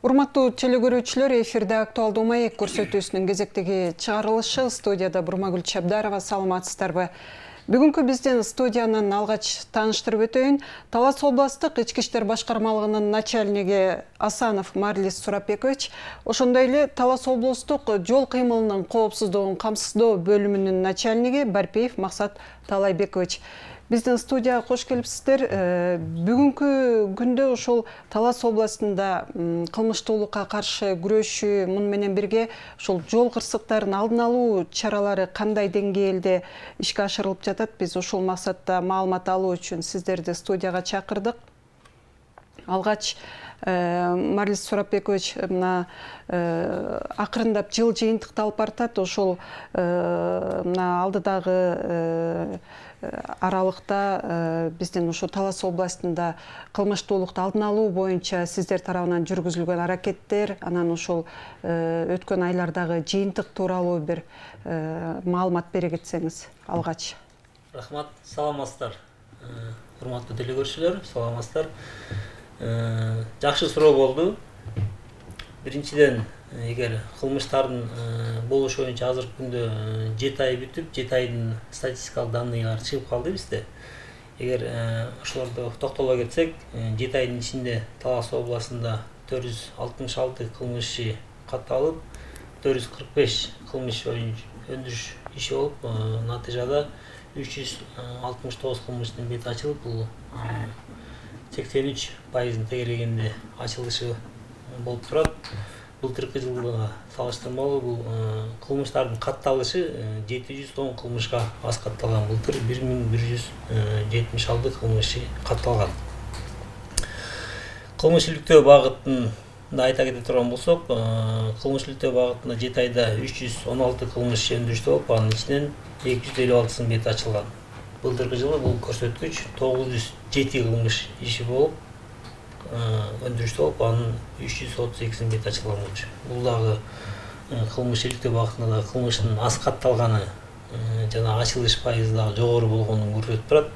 Урматтуу телекөрүүчүлөр, эфирде актуалдуу маек көрсөтүүсүнүн кезектеги чыгарылышы. Студияда Бурмагүл Чабдарова. Саламатсыздарбы? Бүгүнкү биздин студиянын алгач тааныштырып өтөйүн. Талас областык ички иштер башкармалыгынын начальниги Асанов Марлис Сурапбекович, ошондой эле Талас облустук жол кыймылынын коопсуздугун камсыздоо бөлүмүнүн начальниги Барпиев Максат Талайбекович. Биздин студияга кош келипсиздер. Бүгүнкү күндө ошол Талас областында кылмыштуулукка каршы күрөшүү менен бирге ошол жол кырсыктарын алдын алуу чаралары кандай деңгээлде ишке ашырылып жатат? Биз ошол максатта маалымат алуу үчүн сиздерди студияга чакырдык. Алгач Марлис Сурапбекович мына акырындап жыл жыйынтыкталып баратат. Ошол мына алдыдагы аралыкта биздин ошо Талас областында кылмыштуулукту алдын алуу боюнча сиздер тарабынан жүргүзүлгөн аракеттер, анан ошол өткөн айлардагы жыйынтык тууралуу бир маалымат бере кетсеңиз алгач. Рахмат, саламатсыздар. Урматтуу телекөрүүчүлөр, саламатсыздар. Жакшы суроо болду. Биринчиден, эгер кылмыштардын болушу боюнча азыркы күндө 7 ай бүтүп, 7 айдын статистикалык данныйлары чыгып калды бизде. Эгер ошолорду токтоло кетсек, 7 айдын ичинде Талас областында 466 кылмыш иши катталып, 445 кылмыш өндүрүш иши болуп, натыйжада 369 кылмыштын бети ачылып, бул 83% тегерегенде ачылышы болуп турат. Былтыркы жылга салыштырмалуу бул кылмыштардын катталышы 710 кылмышка аз катталган. Былтыр 1176 кылмыш катталган. Кылмыш иликтөө багытында айта кете турган болсок, кылмыш иликтөө багытында 7 айда 316 кылмыш өндүрүштө болуп, анын ичинен 256 бети ачылган. Былтыркы жылы бул көрсөткүч 907 кылмыш иши болуп, өндүрүштө болуп, анын 332 бети ачылган болчу. Бул дагы кылмыш иликтөө багытында да кылмыштын аз катталганы жана ачылыш пайызы дагы жогору болгонун көрсөтүп турат.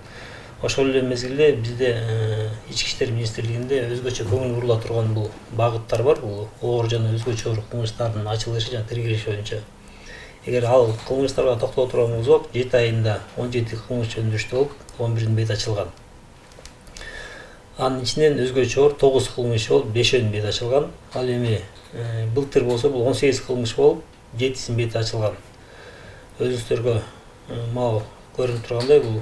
Ошол эле мезгилде бизде Ички иштер министрлигинде өзгөчө көңүл бурула турган бул багыттар бар. Бул оор жана өзгөчө кылмыштардын ачылышы жана тергелиши боюнча. Эгер ал кылмыштарга токтоло турган болсок, 7 айында 17 кылмыш өндүрүштө болуп, 11 бети ачылган. Анын ичинен өзгөчө 9 кылмыш болуп, 5 бети ачылган. Ал эми былтыр болсо бул 18 кылмыш болуп, 7 бети ачылган. Өзүңүздөргө мал көрүнүп тургандай, бул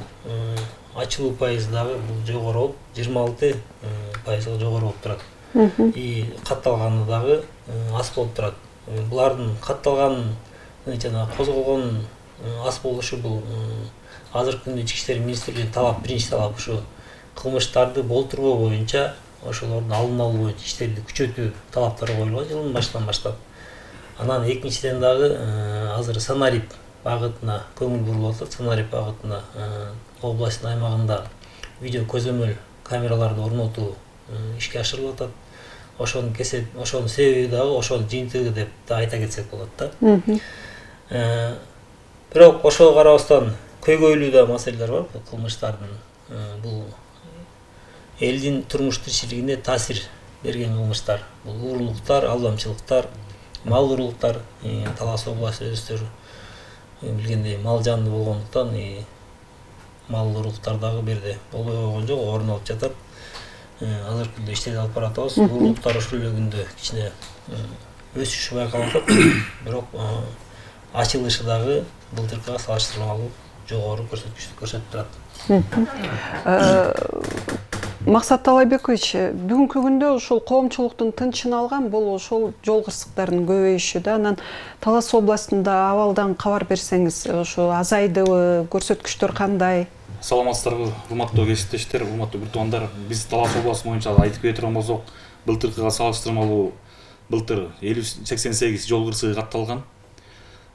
ачылуу пайызы дагы бул жогору болуп, 26% жогору болуп турат. И катталганы дагы аз болуп турат. Булардын катталганын жана козголгон аз болушу бул азыркы күндө Ички иштер министрлигинин талап, биринчи талап ушу кылмыштарды болтурбоо боюнча ошолордун алдын алуу боюнча иштерди күчөтүү талаптары коюлган жылдын башынан баштап. Анан экинчиден дагы азыр Санарип багытына көңүл бурулуп атат. Санарип багытына областтын аймагында видео көзөмөл камераларды орнотуу ишке ашырылып атат. Ошонун себеби дагы ошонун жыйынтыгы деп да айта кетсек болот да. Бирок ошого карабастан көйгөйлүү да маселелер бар. Кылмыштардын бул элдин турмуш тирчилигине таасир берген кылмыштар. Бул уурулуктар, алдамчылыктар, мал уурулуктар. Талас областы өзүлөр билгендей мал жанды болгондуктан мал уурулуктар дагы берде болбой койгон жок, орун алып жатат. Азыркы күндө иштерди алып баратабыз. Уурулуктар ошол эле күндө кичине өсүш байкалып атат. Бирок ачылышы дагы былтыркыга салыштырмалуу жогору көрсөткүчтү көрсөтүп турат. Максат Талайбекович, бүгүнкү күндө ошол коомчулуктун тынчын алган бул ошол жол кырсыктарынын көбөйүшү да. Анан Талас областында абалдан кабар берсеңиз, ошо азайдыбы, көрсөткүчтөр кандай? Саламатсыздарбы, урматтуу кесиптештер, урматтуу бир туугандар. Биз Талас областы боюнча айтып кете турган болсок, былтыркыга салыштырмалуу былтыр 88 жол кырсыгы катталган.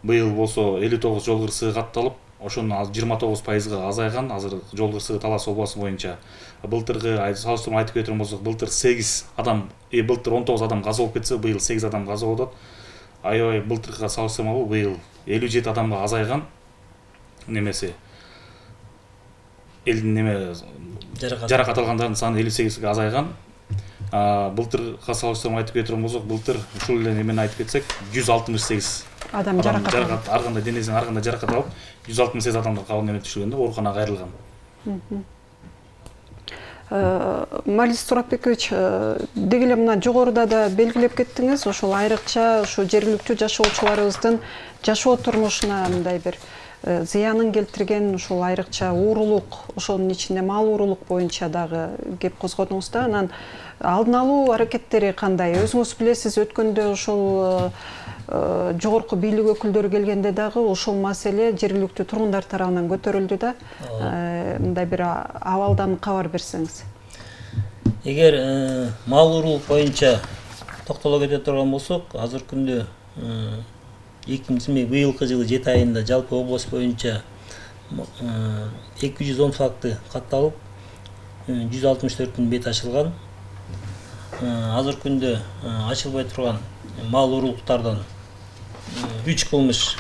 Быйыл болсо 59 жол кырсыгы катталып, ошонун 29%га азайган. Азыр жол кырсыгы Талас областы боюнча былтыркы салыштырма айтып кете турган болсок, былтыр 8 адам, былтыр 19 адам каза болуп кетсе, быйыл 8 адам каза болуп атат. Аябай былтыркыга салыштырмалуу быйыл 57 адамга азайган. Немеси элдин жаракат алгандардын саны 58ге азайган. Былтырга салыштырмалуу айтып кетирген болсок, былтыр ушул эле немени айтып кетсек, 168 адам жаракат алган. ар кандай денесинен ар кандай жаракат алып, 168 адамдар кабыл эме түшүргөн да, ооруканага кайрылган. Марис Сурапбекович, деги эле мына жогоруда да белгилеп кеттиңиз, ошол айрыкча ушу жергиликтүү жашоочуларыбыздын жашоо турмушуна мындай бир зыянын келтирген ушул айрыкча уурулук, ошонун ичинде мал уурулук боюнча дагы кеп козгодуңуз да. Анан алдын алуу аракеттери кандай? Өзүңүз билесиз, өткөндө ошол жогорку бийлик өкүлдөрү келгенде дагы ошол маселе жергиликтүү тургундар тарабынан көтөрүлдү да. Мындай бир абалдан кабар берсеңиз. Эгер мал уурулук боюнча токтоло кете турган болсок, азыркы күндө 2020 жылы 7 айында жалпы область боюнча 210 факты катталып, 164 бет ачылган. Азыркы күндө ачылбай турган мал уурулуктардан 3 кылмыш,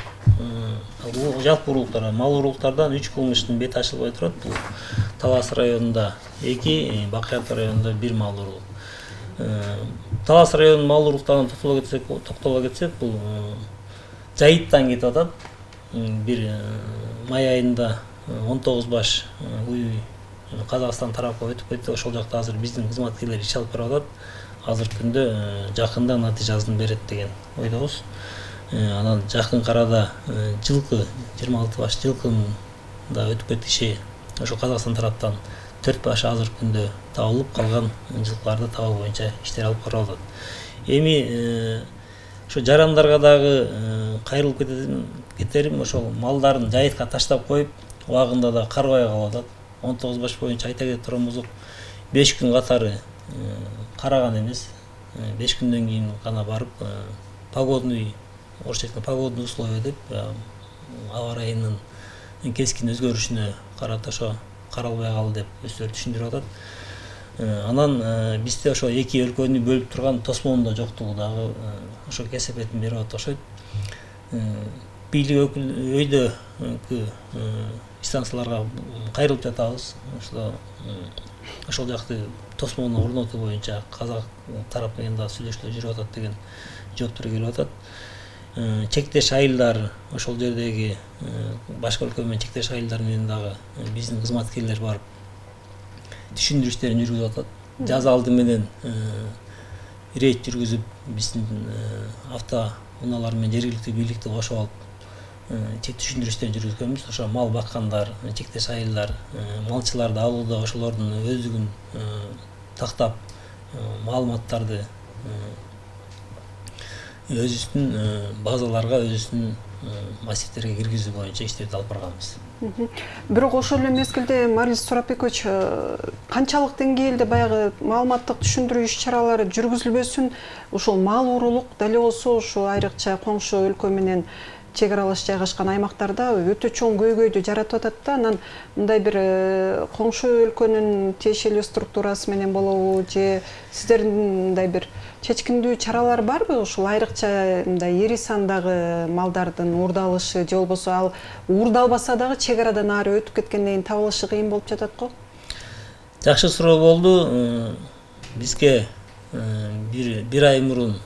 жалпы уурулуктар, мал уурулуктардан 3 кылмыштын бети ачылбай турат. Бул Талас районунда 2, Бакыят районунда 1 мал уурулук. Талас районунун мал уурулуктарына токтоло кетсек, бул жайыттан кетип атат. Бир май айында 19 баш уй Казакстан тарапка өтүп кетти. Ошол жакта азыр биздин кызматкерлер иш алып барып атат. Азыркы күндө жакында натыйжасын берет деген ойдобуз. Анан жакын арада жылкы 26 баш жылкынын да өтүп кетиши ошол Казакстан тараптан 4 баш азыркы күндө табылып, калган жылкыларды табуу боюнча иштер алып барылып атат. Эми ошо жарандарга дагы кайрылып кетерим, ошол малдарын жайытка таштап коюп, убагында да карбай калып атат. 19 баш боюнча айта кетип турган болсок, 5 күн катары караган эмес. 5 күндөн кийин гана барып, погодный, орусча айтканда погодный условия деп, аба ырайынын кескин өзгөрүшүнө карата ошо каралбай калды деп өздөрү түшүндүрүп атат. Анан бизде ошо эки өлкөнү бөлүп турган тосмонун да жоктугу дагы ошо кесепетин берип атат окшойт. Бийлик өйдөгү станцияларга кайрылып жатабыз. Ошол жакты тосмону орнотуу боюнча казак тарап менен да сүйлөшүүлөр жүрүп атат деген жооптор келип атат. Чектеш айылдар, ошол жердеги башка өлкө менен чектеш айылдар менен дагы биздин кызматкерлер барып түшүндүрүү иштерин жүргүзүп атат. Жаз алды менен рейд жүргүзүп, биздин автоунаалар менен жергиликтүү бийликти кошуп алып түшүндүрүү иштерин жүргүзгөнбүз. Ошо мал баккандар, чектеш айылдар, малчыларды алууда ошолордун өздүгүн тактап, маалыматтарды өзүбүздүн базаларга, өзүбүздүн массивтерге киргизүү боюнча иштерди алып барганбыз. Бирок ошол эле мезгилде Марис Сурапбекович, канчалык деңгээлде баягы маалыматтык түшүндүрүү иш-чаралары жүргүзүлбөсүн, ушул мал уурулук деле болсо ушу айрыкча коңшу өлкө менен чек аралаш жайгашкан аймактарда өтө чоң көйгөйдү жаратып атат да. Анан мындай бир коңшу өлкөнүн тиешелүү структурасы менен болобу же сиздердин мындай бир чечкиндүү чаралар барбы? Ушул айрыкча мындай ири сандагы малдардын уурдалышы же болбосо ал уурдалбаса дагы чек арадан ары өтүп кеткенден кийин табылышы кыйын болуп жатат го? Жакшы суроо болду. Бизге бир ай мурун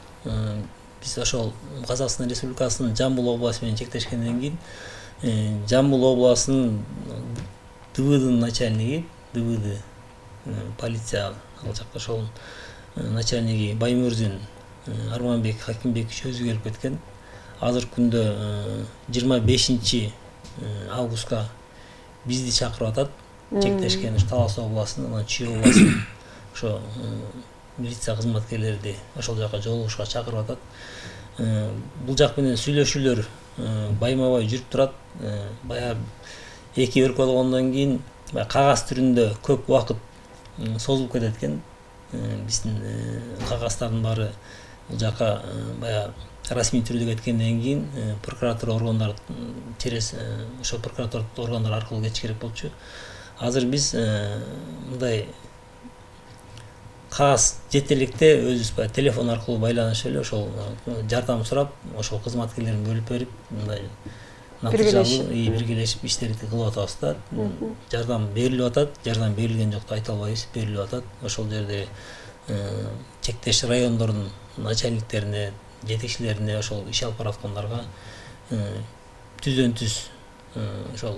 биз ошол Казакстан Республикасынын Жамбыл областы менен чектешкенден кийин Жамбыл областынын ДВДнын начальниги, ДВД полиция ал жакта ошол начальниги Баймурзин Арманбек Хакимбекович өзү келип кеткен. Азыркы күндө 25 августка бизди чакырып атат. Чектешкен Талас областынын, анан Чүй областынын ошо милиция кызматкерлери ошол жака жолугушууга чакырып атат. Бул жак менен сүйлөшүүлөр байма-бай жүрүп турат. Баягы эки өлкө болгондон кийин кагаз түрүндө көп убакыт созулуп кетет экен. Биздин кагаздардын баары бул жака баягы расмий түрдө кеткенден кийин прокуратура органдары через ошо прокуратура органдары аркылуу кетиш керек болчу. Азыр биз мындай кагаз жетелекте өзүбүз телефон аркылуу байланышып эле ошол жардам сурап, ошол кызматкерлерин бөлүп берип, мындай натыйжалуу биргелешип иштерди кылып атабыз да. Жардам берилип атат, жардам берилген жок деп айта албайбыз, берилип атат. Ошол жерде чектеш райондордун начальниктерине, жетекчилерине ошол иш алып бараткандарга түздөн түз ошол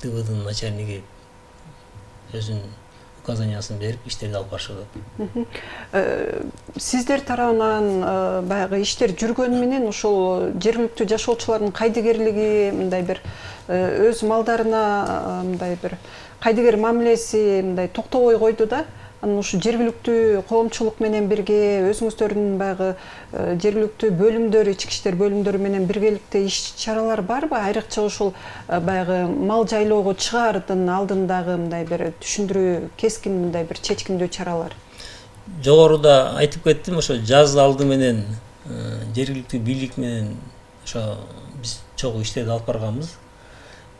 ТВдын начальниги өзүнүн указаниясын берип иштерди алып барышат. Сиздер тарабынан баягы иштер жүргөнү менен ошол жергиликтүү жашоочулардын кайдыгерлиги, мындай бир өз малдарына мындай бир кайдыгер мамилеси мындай токтобой койду да. Анан ушу жергиликтүү коомчулук менен бирге өзүңүздөрдүн баягы жергиликтүү бөлүмдөр, ички иштер бөлүмдөрү менен биргеликте иш чаралар барбы? Айрыкча ушул баягы мал жайлоого чыгаардын алдындагы мындай бир түшүндүрүү, кескин мындай бир чечкиндүү чаралар. Жогоруда айтып кеттим, ошо жаз алды менен жергиликтүү бийлик менен ошо биз чогуу иштерди алып барганбыз.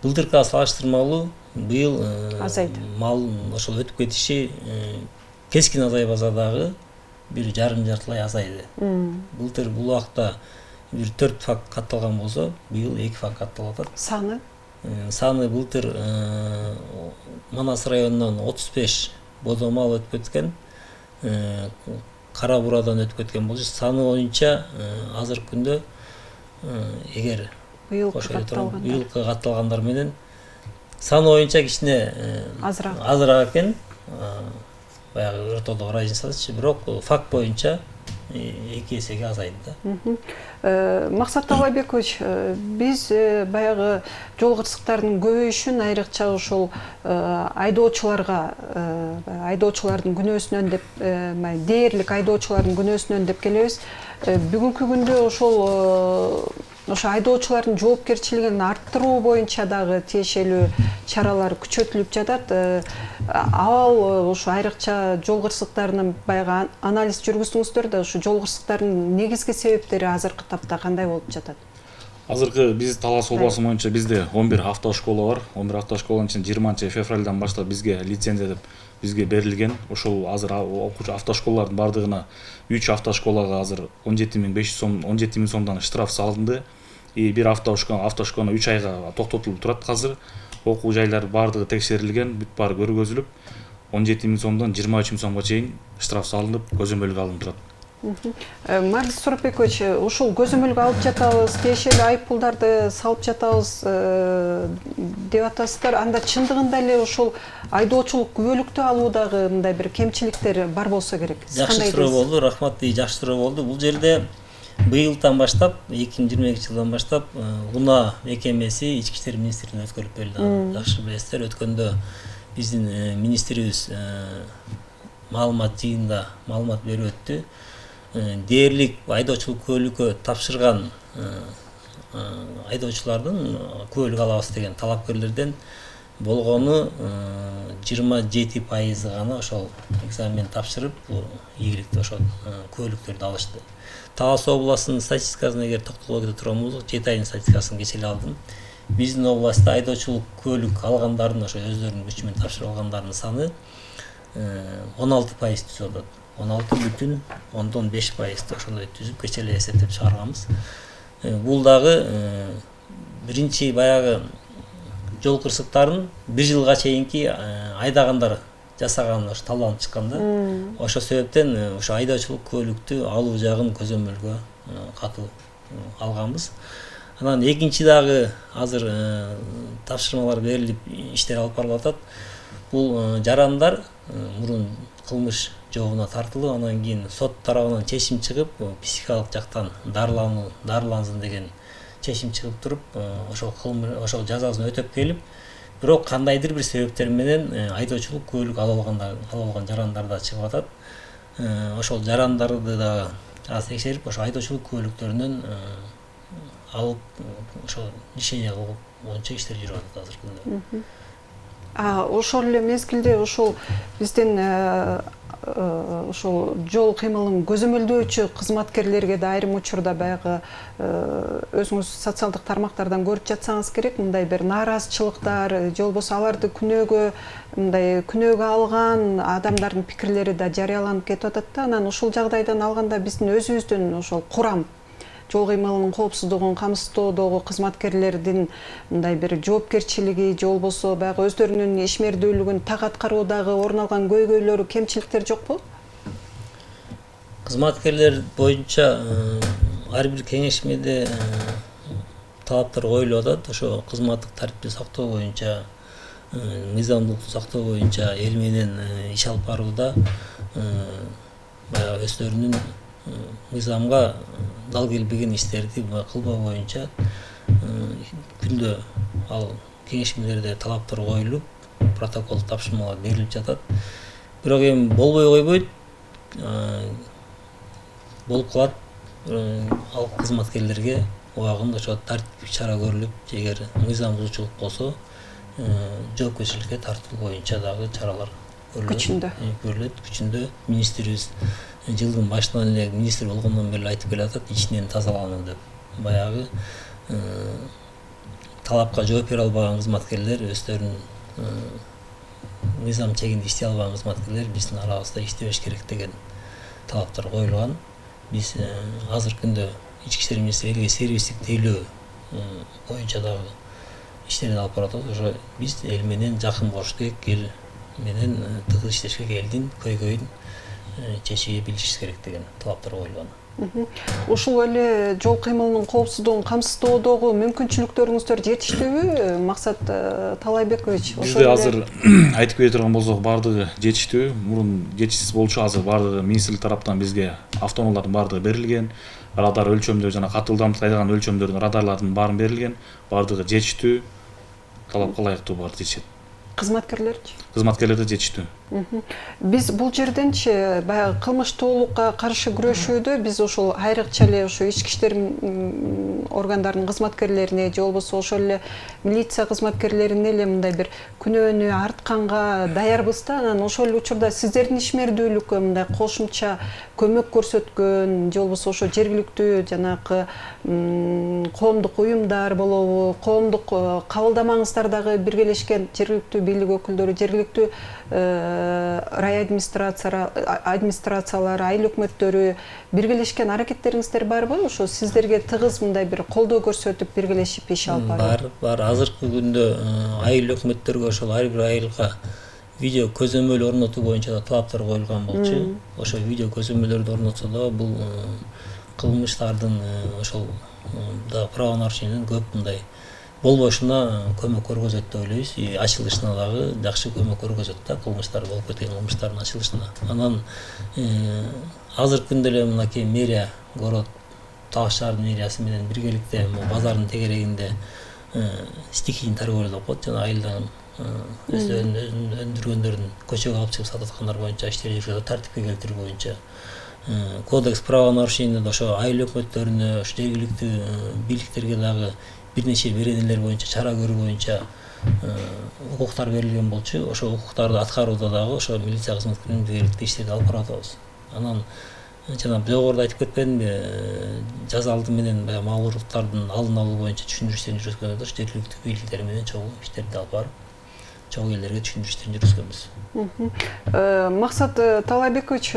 Былтыркыга салыштырмалуу быйыл Азайды. мал ошол өтүп кетиши кескин азайбаса дагы бир жартылай азайды. Былтыр бул убакта бир 4 факт катталган болсо, быйыл 2 факт катталып атат. Саны? Саны былтыр Манас районунан 35 бодо мал өтүп кеткен, Кара Бурадан өтүп кеткен болчу. Саны боюнча азыркы күндө эгер Быйылкы катталгандар. быйылкы катталгандар менен саны боюнча кичине азыраак экен. Баягы ортодогу разницасы, бирок факт боюнча 2 эсеге азайды да. Максат Талайбекович, биз баягы жол кырсыктарынын көбөйүшүн айрыкча ошол айдоочуларга, айдоочулардын күнөөсүнөн деп, дээрлик айдоочулардын күнөөсүнөн деп келебиз. Бүгүнкү күндө ошо айдоочулардын жоопкерчилигин арттыруу боюнча дагы тиешелүү чаралар күчөтүлүп жатат. Ал ошо айрыкча жол кырсыктарынын баягы анализ жүргүздүңүздөр да, ошо жол кырсыктарынын негизги себептери азыркы тапта кандай болуп жатат? Азыркы биз Талас областы боюнча бизде 11 автошкола бар. 11 автошколанын ичинде 20 февралдан баштап бизге лицензия деп бизге берилген. Ошол азыр окуучу автошколалардын бардыгына 3 автошколага азыр 17.500 сом, 17.000 сомдон штраф салынды. Бир автошкона 3 айга токтотулуп турат азыр. Окуу жайлар бардыгы текшерилген, бүт баары көргөзүлүп, 17.000 сомдон 23.000 сомго чейин штраф салынып, көзөмөлгө алынып турат. Марлис Суропбекович, ушул көзөмөлгө алып жатабыз, тиешелүү айыппулдарды салып жатабыз деп атасыздар. Анда чындыгында эле ушул айдоочулук күбөлүктү алуудагы мындай бир кемчиликтер бар болсо керек. Жакшы суроо болду, рахмат, жакшы суроо болду. Бул жерде быйылдан баштап, 2022 жылдан баштап УНА мекемеси Ички иштер министрлигине өткөрүлүп берилди. Жакшы билесиздер, өткөндө биздин министрибиз маалымат жыйында маалымат берип өттү. Дээрлик айдоочулук күбөлүккө тапшырган айдоочулардын күбөлүк алабыз деген талапкерлерден болгону 27% гана ошол экзамен тапшырып, ийгиликтүү ошол күбөлүктөрдү алышты. Талас областынын статистикасын эгер токтоло кете турган болсок, 7 айдын статистикасын кече алдым. Биздин областта айдоочулук күбөлүк алгандардын, ошо өздөрүнүн күчү менен тапшырып алгандардын саны 16% түзүп атат. 16,5% ошондой түзүп кече эле эсептеп чыгарганбыз. Бул дагы биринчи баягы жол кырсыктарын 1 жылга чейинки айдагандар жасаган ошо талданып чыкканда, ошол себептен ошо айдоочулук күбөлүктү алуу жагын көзөмөлгө катуу алганбыз. Анан экинчи дагы азыр тапшырмалар берилип, иштер алып барылып атат. Бул жарандар мурун кылмыш жообуна тартылып, анан кийин сот тарабынан чечим чыгып, психикалык жактан дарылансын деген чечим чыгып туруп, ошол жазасын өтөп келип, бирок кандайдыр бир себептер менен айдоочулук күбөлүк алып алган жарандар да чыгып атат. Ошол жарандарды да аз текшерип, ошо айдоочулук күбөлүктөрүнөн алып, ошо решение боюнча иштер жүрүп атат азыркы күндө. Ошол эле мезгилде ошол биздин ошол жол кыймылын көзөмөлдөөчү кызматкерлерге да айрым учурда баягы өзүңүз социалдык тармактардан көрүп жатсаңыз керек, мындай бир нааразычылыктар, же болбосо аларды күнөөгө алган адамдардын пикирлери да жарыяланып кетип атат да. Анан ушул жагдайдан алганда биздин өзүбүздүн ошол курам, жол кыймылынын коопсуздугун камсыздоодогу кызматкерлердин мындай бир жоопкерчилиги, же болбосо баягы өздөрүнүн ишмердүүлүгүн так аткаруудагы орун алган көйгөйлөрү, кемчиликтер жокпу? кызматкерлер боюнча ар бир кеңешмеде талаптар коюлуп атат. Ошо кызматтык тартипти сактоо боюнча, мыйзамдуулукту сактоо боюнча эл менен иш алып барууда баягы өздөрүнүн мыйзамга дал келбеген иштерди кылбоо боюнча күндө ал кеңешмелерде талаптар коюлуп, протокол тапшырмалар берилип жатат. Бирок эми болбой койбойт, болуп калат. Ал кызматкерлерге убагында ошо тартиптик чара көрүлүп, эгер мыйзам бузуучулук болсо жоопкерчиликке тартуу боюнча дагы чаралар көрүлөт. Күчүндө министрибиз жылдын башынан эле, министр болгондон бери айтып келатат, ичинен тазалануу деп. Баягы талапка жооп бере албаган кызматкерлер, өздөрүнүн мыйзам чегинде иштей албаган кызматкерлер биздин арабызда иштебеш керек деген талаптар коюлган. Биз азыркы күндө ички иштер министри элге сервистик тейлөө боюнча дагы иштерди алып баратат. Ошо биз эл менен жакын болуш керек, эл менен тыгыз иштеш керек, элдин көйгөйүн чечип билишибиз керек деген талаптар коюлган. Ушул эле жол кыймылынын коопсуздугун камсыздоодогу мүмкүнчүлүктөрүңүздөр жетиштүүбү, Максат Талайбекович? Бизде азыр айтып кете турган болсок, бардыгы жетиштүү. Мурун жетишсиз болчу, азыр бардыгы министрлик тараптан бизге автоунаалардын бардыгы берилген. Радар өлчөмдөр жана катуу ылдамдыкты айдаган өлчөмдөрдүн радарлардын баарын берилген. Бардыгы жетиштүү, талапка ылайыктуу баары жетишет. Кызматкерлерчи? Кызматкерлер да жетиштүү. Биз бул жерденчи баягы кылмыштуулукка каршы күрөшүүдө биз ошол айрыкча эле ошо ички иштер органдарынын кызматкерлерине же болбосо ошол эле милиция кызматкерлерине эле мындай бир күнөөнү артканга даярбыз да. Анан ошол учурда сиздердин ишмердүүлүккө мындай кошумча көмөк көрсөткөн же болбосо ошо жергиликтүү жанагы коомдук уюмдар болобу, коомдук кабылдамаңыздардагы биргелешкен жергиликтүү бийлик өкүлдөрү, жергиликтүү рай администрациялары, айыл өкмөттөрү биргелешкен аракеттериңиздер барбы? Ошо сиздерге тыгыз мындай бир колдоо көрсөтүп биргелешип иш алып барбы? Бар. Азыркы күндө айыл өкмөттөргө ошол ар бир айылга видео көзөмөл орнотуу боюнча да талаптар коюлган болчу. Ошо видео көзөмөлдөрдү орнотсо да бул кылмыштардын ошол да право нарушениянын көп мындай болбошуна көмөк көргөзөт деп ойлойбуз. Ачылышына дагы жакшы көмөк көргөзөт да, кылмыштар болуп кеткен кылмыштардын ачылышына. Анан азыркы күндө эле мынакей мэрия, город Талаш шаар мэриясы менен биргеликте базардын тегерегинде стихийный торговля деп коет, жана айылдан өздөрүнүн өндүргөндөрүн көчөгө алып чыгып сататкандар боюнча иштер жүргүзөт, тартипке келтирүү боюнча. Кодекс право нарушениеде ошо айыл өкмөттөрүнө, ошо жергиликтүү бийликтерге дагы бир нече беренелер боюнча, чара көрүү боюнча укуктар берилген болчу. Ошо укуктарды аткарууда дагы ошо милиция кызматкерлеринин биргеликте иштерди алып барып атабыз. Анан жана жогоруда айтып кетпедимби, жаза алды менен баягы мағлұматтардың алдын алуу боюнча түшүндүрүү иштерин жүргүзгөндө жергиликтүү бийликтер менен чогуу иштерди алып барып, чогуу элдерге түшүндүрүү иштерин жүргүзгөнбүз. Максат Талайбекович,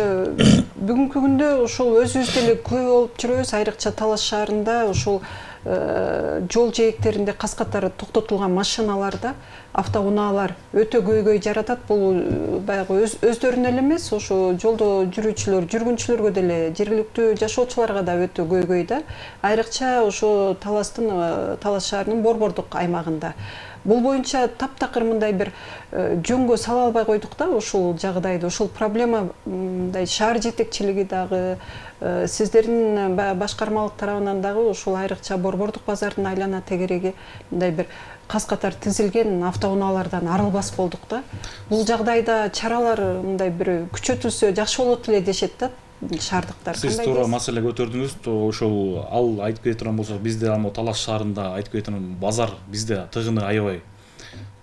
бүгүнкү күндө ошол өзүбүз деле күбө болуп жүрөбүз, айрыкча Талаш шаарында ошол жол жээктеринде кас-катар токтотулган машиналарда автоунаалар өтө көйгөй жаратат. Бул баягы өздөрүнө эле эмес, ошо жолдо жүрүүчүлөр, жүргүнчүлөргө деле, жергиликтүү жашоочуларга да өтө көйгөй да. Айрыкча ошо Талаш шаарынын борбордук аймагында. Бул боюнча таптакыр мындай бир жөнгө сала албай койдук да ушул жагдайды. Ушул проблема мындай шаар жетекчилиги дагы, сиздердин башкармалык тарабынан дагы ушул айрыкча борбордук базардын айлана тегереги мындай бир кас-катар тизилген автоунаалардан арылбас болдук да. Бул жагдайда чаралар мындай бир күчөтүлсө жакшы болот эле дешет да шаардыктар. Сиз туура маселе көтөрдүңүз. Ошол ал айтып кете турган болсок, бизде ал Талаш шаарында айтып кете турган базар бизде тыгыны аябай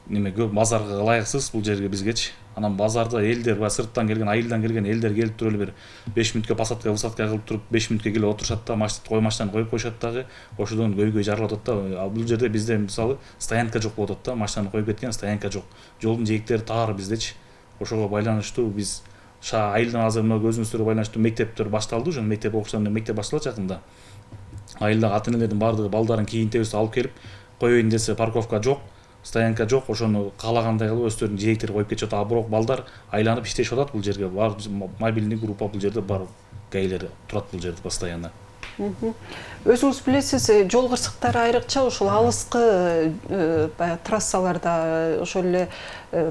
неме көп, базарга ылайыксыз бул жерге бизгечи. Анан базарда элдер баягы сырттан келген, айылдан келген элдер келип туруп эле бир 5 мүнөткө посадка высадка кылып туруп 5 мүнөткө келип отурушат да, машинаны коюп коюшат дагы. Ошодон көйгөй жаралып атат да. Ал бул жерде бизде мисалы стоянка жок болуп атат да, машинаны коюп кеткен стоянка жок. Жолдун жээктери таар биздечи. Ошого байланыштуу биз айылдан азыр өзүңүздөргө байланыштуу мектептер башталды, жана мектеп окуучуларына мектеп башталат жакында. Айылдагы ата энелердин баардыгы балдарын кийинтебиз алып келип коеюн десе парковка жок. стоянка жок, ошону каалагандай кылып өздөрүнүн жээктери коюп кетишет. А бирок балдар айланып иштешип атат бул жерге. Бар мобильный группа бул жерде бар, гаилер турат бул жерде постоянно. Өзүңүз билесиз, жол кырсыктары айрыкча ушул алыскы трассаларда, ошол эле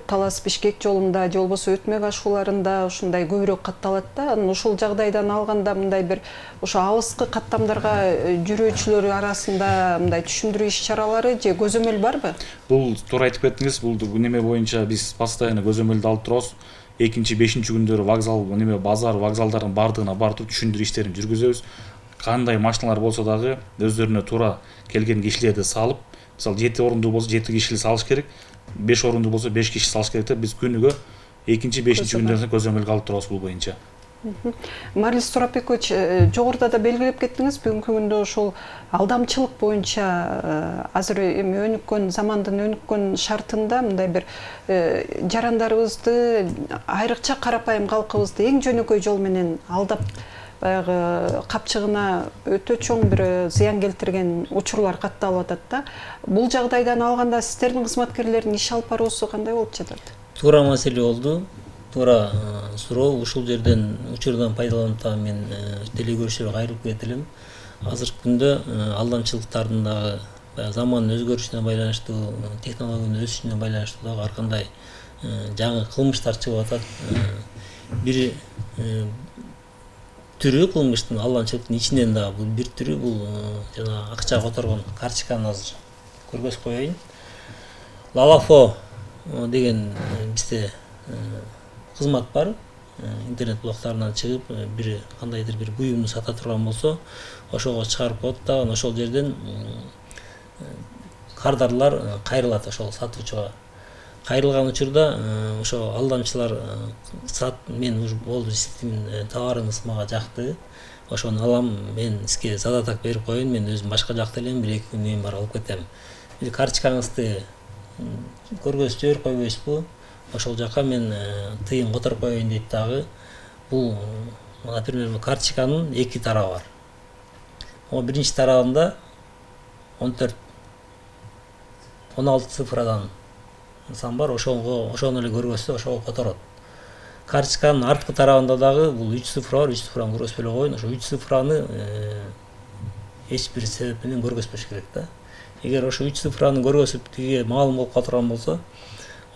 Талас-Бишкек жолунда, же болбосо өтмөк ашууларында ушундай көбүрөөк катталат да. Анан ушул жагдайдан алганда мындай бир ошо алыскы каттамдарга жүрүүчүлөр арасында мындай түшүндүрүү иш-чаралары же көзөмөл барбы? Бул туура айтып кеттиңиз. Бул неме боюнча биз постоянно көзөмөлдү алып турабыз. 2-5 күндөрү вокзал, базар, вокзалдардын бардыгына барып түшүндүрүү иштерин жүргүзөбүз. Кандай машиналар болсо дагы өздөрүнө туура келген кишилерди салып, мисалы 7 орундуу болсо 7 кишили салыш керек, 5 орундуу болсо 5 киши салыш керек деп биз күнүгө 2-5 күндөрдөн көзөмөлгө алып турабыз бул боюнча. Марлис Турапбекович, жогоруда да белгилеп кеттиңиз, бүгүнкү күндө ушул алдамчылык боюнча азыр эми өнүккөн, замандын өнүккөн шартында мындай бир жарандарыбызды, айрыкча карапайым калкыбызды эң жөнөкөй жол менен алдап баягы капчыгына өтө чоң бир зыян келтирген учурлар катталып атат да. Бул жагдайдан алганда сиздердин кызматкерлердин иш алып баруусу кандай болуп жатат? Туура маселе болду. Туура суроо. Ушул жерден учурдан пайдаланып дагы мен телекөрүүчүлөргө кайрылып кетелим. Азыркы күндө алдамчылыктардын дагы замандын өзгөрүшүнө байланыштуу, технологиянын өсүшүнө байланыштуу дагы ар кандай жаңы кылмыштар чыгып атат. Бир түрү кылмыштын, алдамчылыктын ичинен дагы бул бир түрү, бул жана акча которгон карточканы азыр көргөзүп коеюн. Лалафо деген бизде кызмат бар. Интернет блоктарынан чыгып, бир кандайдыр бир буюмду сата турган болсо, ошого чыгарып коет да, ошол жерден кардарлар кайрылат ошол сатуучуга. Кайрылган учурда ошо алдамчылар мен болду, сиздин товарыңыз мага жакты, ошону алам, мен сизге задаток берип коеюн, мен өзүм башка жакта элем, 1-2 күндөн кийин барып алып кетем. Бир карточкаңызды көргөзүп жиберип койбойсузбу? Ошол жака мен тыйын которуп коеюн дейт дагы. Бул, например, карточканын 2 тарабы бар. Биринчи тарабында 14-16 цифрадан сан бар, ошону эле көргөзсө ошого которот. Карточканын арткы тарабында дагы бул 3 цифра бар, 3 цифраны көргөзбөй эле коеюн. Ошо 3 цифраны эч бир себеп менен көргөзбөш керек да. Эгер ошо 3 цифраны көргөзүп тиги маалым болуп калган болсо,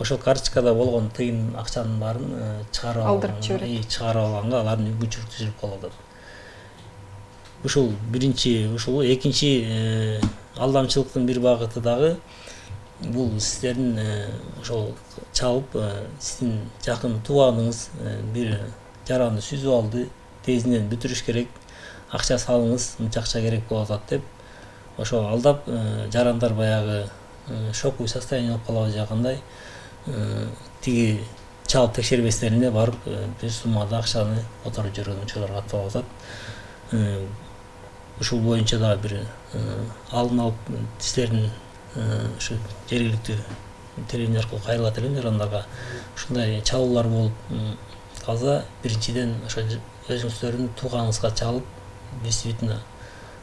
ошол карточкада болгон тыйын акчанын баарын чыгарып алганга алардын мүмкүнчүлүгү түзүлүп калып атат. Ушул биринчи, экинчи алдамчылыктын бир багыты дагы бул сиздердин ошол чалып, сиздин жакын тууганыңыз бир жаранды сүзүп алды, тезинен бүтүрүш керек, акча салыңыз, мынча акча керек болуп атат деп, ошо алдап жарандар баягы шоковый состояние болуп калабы же кандай, тиги чалып текшербестен эле барып бир суммада акчаны которуп жүргөн учурлар катталып атат. Ушул боюнча дагы бир алдын алып сиздердин ушу жергиликтүү телевидение аркылуу кайрылат элем жарандарга. Ушундай чалуулар болуп калса, биринчиден ошо өзүңүздөрдүн тууганыңызга чалып, действительно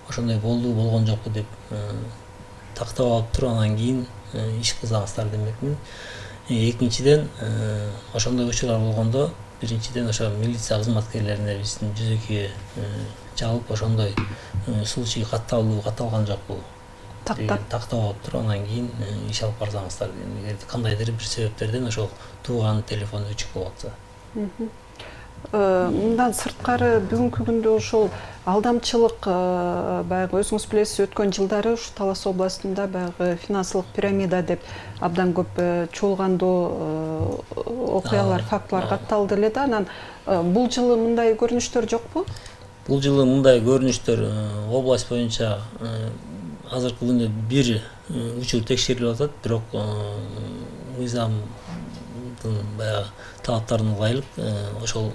ошондой болду, болгон жокпу деп тактап алып туруп, анан кийин иш кылсаңыздар демекмин. Экинчиден, ошондой учурлар болгондо, биринчиден ошо милиция кызматкерлерине биздин 102-ге чалып, ошондой случай катталган жокпу? Тактап алып туруп, анан кийин иш алып барсаңыздар. Эгер кандайдыр бир себептерден ошол тууганын телефону өчүк болуп атса. Мындан сырткары бүгүнкү күндө ушул алдамчылык, баягы өзүңүз билесиз, өткөн жылдары ушу Талас областында баягы финансылык пирамида деп абдан көп чуулгандуу окуялар, фактылар катталды эле да. Анан бул жылы мындай көрүнүштөр жокпу? Бул жылы мындай көрүнүштөр область боюнча азыркы күндө бир учур текшерилип атат, бирок мыйзамдын баягы талаптарына ылайык ошол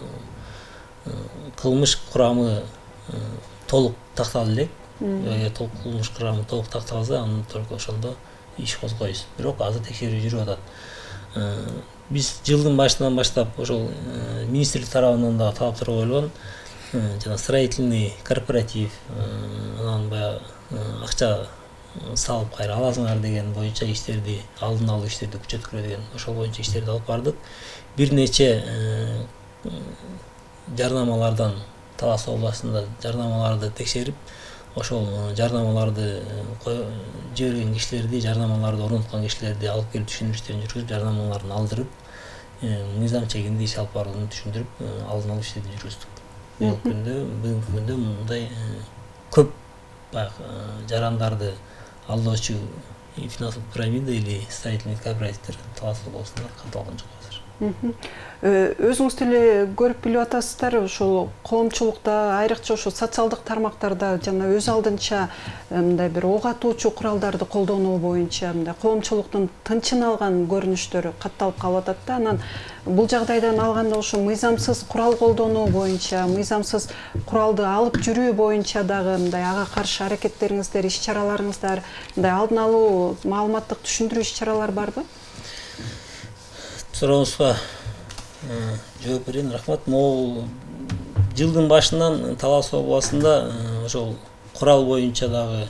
кылмыш курамы толук такталды элек. Толук кылмыш курамы толук такталса, аны только ошондо иш козгойбуз. Бирок азыр текшерүү жүрүп атат. Биз жылдын башынан баштап ошол министрлик тарабынан да талаптар коюлган, жана строительный корпоратив, анан баягы акча салып кайра аласыңар деген боюнча иштерди алдын алуу иштерди күчөткүлө деген ошол боюнча иштерди алып бардык. Бир нече жарнамалардан Талас областында жарнамаларды текшерип, ошол жарнамаларды жиберген кишилерди, жарнамаларды орноткон кишилерди алып келип түшүндүрүштөрүн жүргүзүп, жарнамаларын алдырып, мыйзам чегинде иш алып барууну түшүндүрүп, алдын алуу иштерди жүргүздүк. Бүгүнкү күндө мындай көп жарандарды алдоочу финансовый пирамида или строительный кооперативдер Талас областында катталган жок азыр. Өзүңүз деле көрүп билип атасыздар, ошол коомчулукта, айрыкча ошо социалдык тармактарда жана өз алдынча мындай бир ок атуучу куралдарды колдонуу боюнча мындай коомчулуктун тынчын алган көрүнүштөрү катталып калып атат да. Анан бул жагдайдан алганда ошо мыйзамсыз курал колдонуу боюнча, мыйзамсыз куралды алып жүрүү боюнча дагы мындай ага каршы аракеттериңиздер, иш-чараларыңыздар, мындай алдын алуу, маалыматтык түшүндүрүү иш-чаралар барбы? Сурооңузга жооп берейин, рахмат. Могул жылдын башынан Талас областында ошол курал боюнча дагы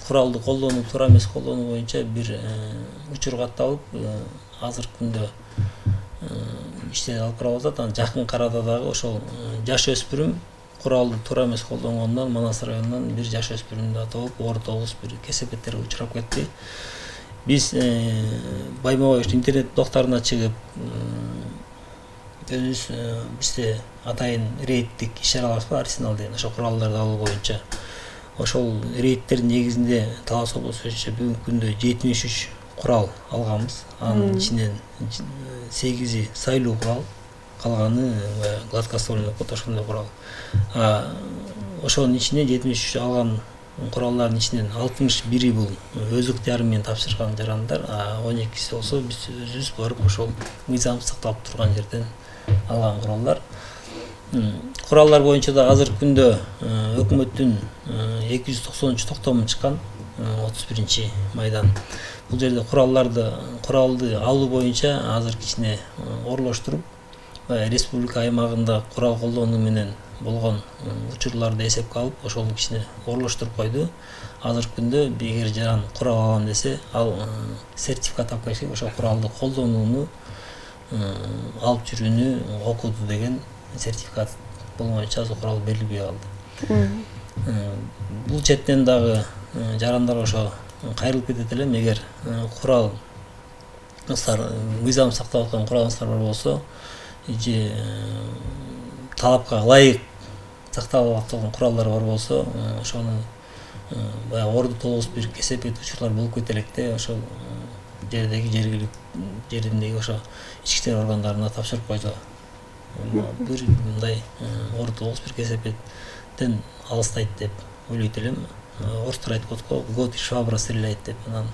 куралды колдонуу, туура эмес колдонуу боюнча бир учур катталып, азыркы күндө иштер алып барылып атат. Анан жакын арада дагы ошол жаш өспүрүм куралды туура эмес колдонгондон Манас районунан бир жаш өспүрүмдү аталып, оор тогуз бир кесепеттерге учурап кетти. Биз байма-бай интернет блогтарына чыгып, өзүбүз бизде атайын рейдтик иш-чараларыбыз бар, Арсенал деген, ошол куралдарды алуу боюнча. Ошол рейдтердин негизинде Талас облусу боюнча бүгүнкү күндө 73 курал алганбыз. Анын ичинен 8 сайлуу курал, калганы гладкоствольный ошондой курал. Ошонун ичинен 73 алган куралдардын ичинен 61 бул өз ыктыяры менен тапшырган жарандар, 12си болсо биз өзүбүз барып ошол мыйзам сакталып турган жерден алган куралдар. Куралдар боюнча да азыркы күндө өкмөттүн 290 токтому чыккан 31 майдан. Бул жерде куралды алуу боюнча азыркы ичине оролоштуруп, республика аймагында курал колдонуу менен болгон учурларды эсепке алып, ошол ичине оролоштуруп койду. Азыркы күндө эгер жаран курал алам десе, ал сертификат алып келиши, ошол куралды колдонууну, алып жүрүүнү окуду деген сертификат болмойча азыр курал берилбей калды. Бул четтен дагы жарандар ошо кайрылып кетет элем, эгер мыйзам сакталып аткан куралыңыздар бар болсо, же талапка ылайык сакталып аткан куралдар бар болсо, ошону баягы орду тогуз бир кесепет учурлар болуп кете электе, ошол жериндеги ошо ички иштер органдарына тапшырып койсо, бир мындай орду тогуз бир кесепеттен алыстайт деп ойлойт элем. Орустар айтып атат го, год и швабра стреляет деп. Анан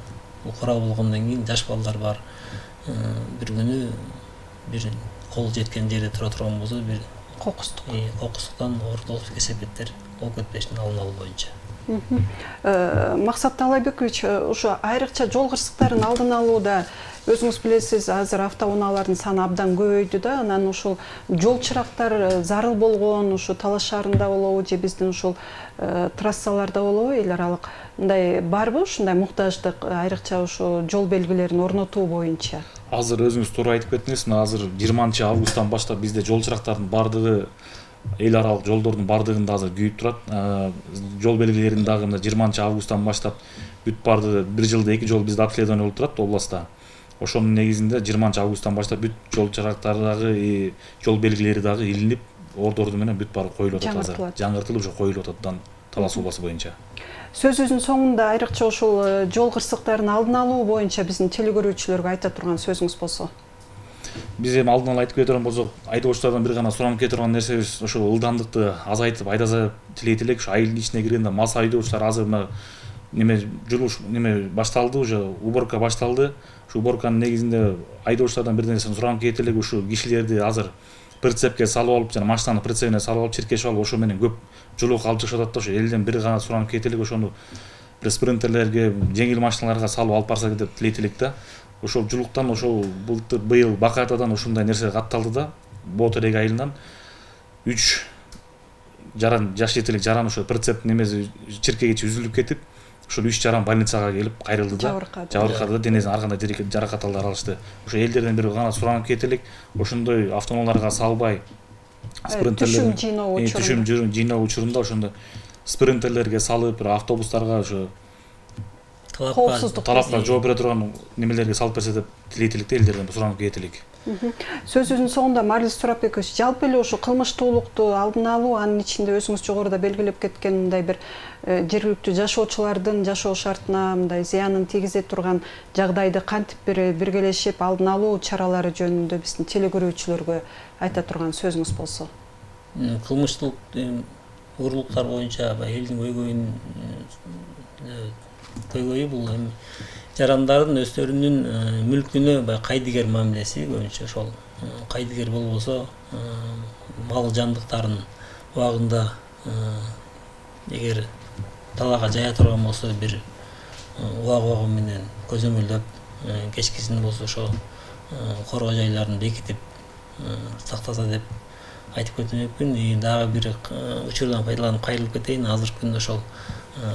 бул курал болгондон кийин жаш балдар бар. Бир күнү бир кол жеткен жерде тура турган болсо, бир кокустуктан орду тогуз кесепеттер болуп кетпешин алдын алуу боюнча. Максат Талайбекович, ошо айрыкча жол кырсыктарын алдын алууда өзүңүз билесиз, азыр автоунаалардын саны абдан көбөйдү да, анан ошол жол чырактар зарыл болгон, ошо Талас шаарында болобу же биздин ошол трассаларда болобу, эл аралык мындай барбы, ушундай муктаждык айрыкча ошо жол белгилерин орнотуу боюнча? Азыр өзүңүз туура айтып кеттиңиз, азыр 20 августтан баштап бизде жол чырактардын бардыгы, эл аралык жолдордун бардыгында азыр күйүп турат. Жол белгилерин дагы 20 августтан баштап бүт бардыгы, бир жылда 2 жол бизде обследование болуп турат областта. Ошонун негизинде 20 августтан баштап бүт жол чырактары дагы, жол белгилери дагы илинип, ордорду менен бүт баары коюлуп атат азыр. Жаңыртылып уже коюлуп атат Талас областы боюнча. Сөзүңүздүн соңунда айрыкча ошол жол кырсыктарын алдын алуу боюнча биздин телекөрүүчүлөргө айта турган сөзүңүз болсо? Биз эми алдын ала айтып кете турган болсок, айдоочулардан бир гана суранып кете турган нерсебиз ошол ылдамдыкты азайтып айдаса тилейт элек. Ушу айылдын ичине киргенде мас айдоочулар азыр башталды, уже уборка башталды. Ушу уборканын негизинде айдоочулардан бир нерсени суранып кете элек, ушу кишилерди азыр прицепке салып алып, жана машинаны прицебине салып алып, чиркешип алып, ошо менен көп жолок алып чыгышып атат да. Ошо элден бир гана суранып кете элек, ошону бир спринтерлерге, жеңил машиналарга салып алып барса деп тилейт элек да. Ошол жулуктан ошол быйыл Бакатадан ушундай нерсе катталды да. Боо Терек айылынан 3 жаш жетелик жаран ошо прицеп немеси чиркегечи үзүлүп кетип ошол 3 жаран больницага келип кайрылды да, жабыркады да, денесинин ар кандай жаракатталар алышты. Ошо элдерден бири гана суранып кетелик, ошондой автоунааларга салбай түшүм жыйноо учурунда ошондо спринтерлерге салып, бир автобустарга ошо талапка жооп бере турган немелерге салып берсе деп тилейтелик да, элдерден суранып кетелик. Сөзүбүздүн соңунда Марлис Сурапбекович, жалпы эле ошо кылмыштуулукту алдын алуу, анын ичинде өзүңүз жогоруда белгилеп кеткен мындай бир жергиликтүү жашоочулардын жашоо шартына мындай зыянын тийгизе турган жагдайды кантип биргелешип алдын алуу чаралары жөнүндө биздин телекөрүүчүлөргө айта турган сөзүңүз болсо. Кылмыштуулук уурулуктар боюнча элдин көйгөйү бул жарандардын өздөрүнүн мүлкүнө кайдыгер мамилеси көбүнчө ошол. Кайдыгер болбосо мал жандыктарын убагында эгер талаага жая турган болсо бир убагы менен көзөмөлдөп кечкисин болсо ошо коргоо жайларын бекитип сактаса деп айтып кетмекмин. Дагы бир учурдан пайдаланып кайрылып кетейин. Азыркы күндө ошол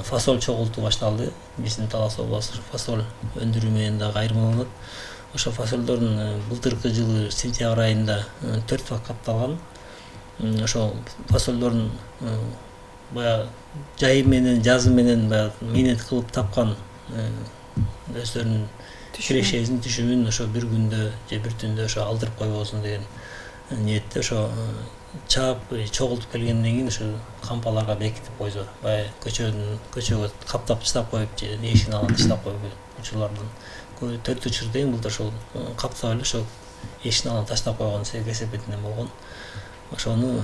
фасоль чогултуу башталды. Биздин Талас областы фасоль өндүрүү менен да айырмаланат. Ошо фасолдордун былтыркы жылы сентябрь айында 4 фак катталган. Ошо фасолдордун баягы жайы менен жазы менен баягы мээнет кылып тапкан өздөрүнүн кирешесин түшүмүн ошо бир күндө же бир түндө ошо алдырып койбосун деген ниетте ошо чаап чогултуп келгенден кийин ошо кампаларга бекитип койсо, баягы көчөгө каптап таштап коюп же эшигин алан таштап коюп учурлардан 4 учур дейм. Былтыр ошол каптап эле ошо эшигин алан таштап койгон кесепетинен болгон. Ошону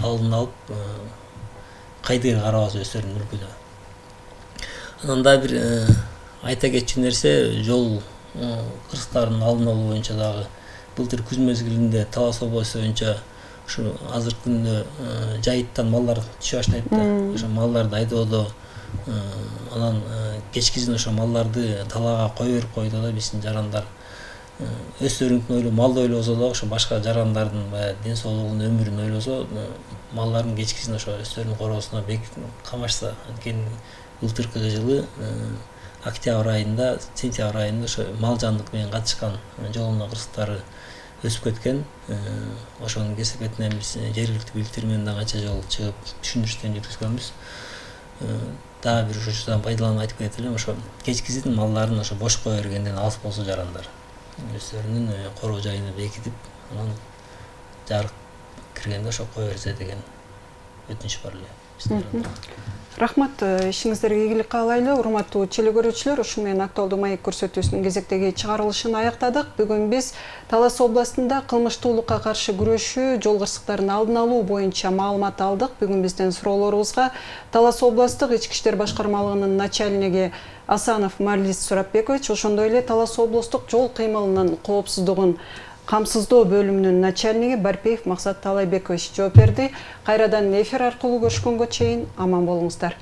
алдын алып кайдыгер карабасы өздөрүнүн мүлкүнө. Анан дагы бир айта кетчү нерсе, жол кырсыктарын алдын алуу боюнча дагы былтыр күз мезгилинде Талас областы боюнча ушу азыркы күндө жайыттан малдар түшө баштайт да. Ошо малдарды айдоодо анан кечкисин ошо малдарды талаага кое берип койду да биздин жарандар. Өздөрүнүн ойлоо малды ойлосо да ошо башка жарандардын баягы ден соолугун, өмүрүн ойлосо малдардын кечкисин ошо өздөрүнүн короосуна камашса. Анткени былтыркы жылы октябрь айында, сентябрь айында ошо мал жандык менен катышкан жолуна кырсыктары өсүп кеткен. Ошонун кесепетинен биз жергиликтүү бийликтер менен да канча жолу чыгып түшүндүрүштөн жүргүзгөнбүз. Дагы бир ушудан пайдаланып айтып кетет элем, ошо кечкисин малдарын ошо бош кое бергенден алыс болсо жарандар өздөрүнүн короо жайына бекитип, анан жарык киргенде ошо кое берсе деген өтүнүч бар эле. Рахмат, ишиңиздерге ийгилик каалайлы. Урматтуу телекөрүүчүлөр, ушу менен актуалдуу маек көрсөтүүсүнүн кезектеги чыгарылышын аяктадык. Бүгүн биз Талас областында кылмыштуулукка каршы күрөшүү, жол кырсыктарын алдын алуу боюнча маалымат алдык. Бүгүн бизден суроолорубузга Талас областык Ички иштер башкармалыгынын начальниги Асанов Марлис Сурапбекович, ошондой эле Талас областык жол кыймылынын коопсуздугун камсыздоо бөлүмүнүн начальниги Барпеев Максат Талайбекович жооп берди. Кайрадан эфир аркылуу көрүшкөнгө чейин аман болуңуздар.